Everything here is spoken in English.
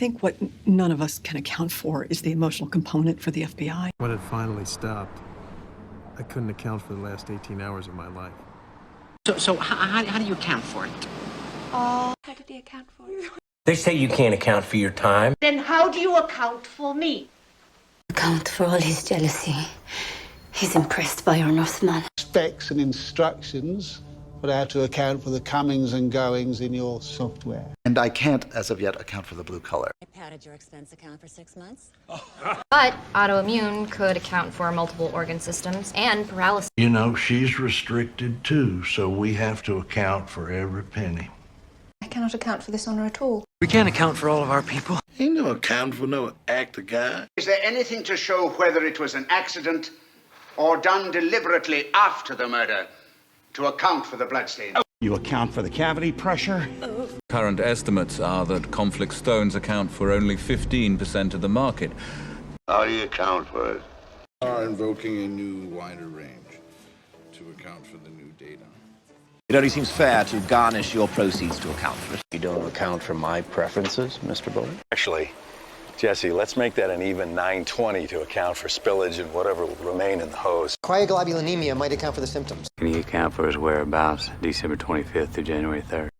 think what none of us can account for is the emotional component for the FBI. When it finally stopped, I couldn't account for the last 18 hours of my life. So how do you account for it? How did he account for it? They say you can't account for your time. Then how do you account for me? Account for all his jealousy. He's impressed by our Northman. Specs and instructions for how to account for the comings and goings in your software. And I can't, as of yet, account for the blue color. I padded your expense account for 6 months. But autoimmune could account for multiple organ systems and paralysis. You know, she's restricted too, so we have to account for every penny. I cannot account for this honor at all. We can't account for all of our people. Ain't no account for no actor guy. Is there anything to show whether it was an accident or done deliberately after the murder to account for the bloodstain? You account for the cavity pressure? Current estimates are that conflict stones account for only 15% of the market. How do you account for it? Are invoking a new wider range to account for the new data. It only seems fair to garnish your proceeds to account for it. You don't account for my preferences, Mr. Bowman? Actually, Jesse, let's make that an even 920 to account for spillage and whatever will remain in the hose. Cryoglobulinemia might account for the symptoms. Can you account for his whereabouts December 25th through January 3rd?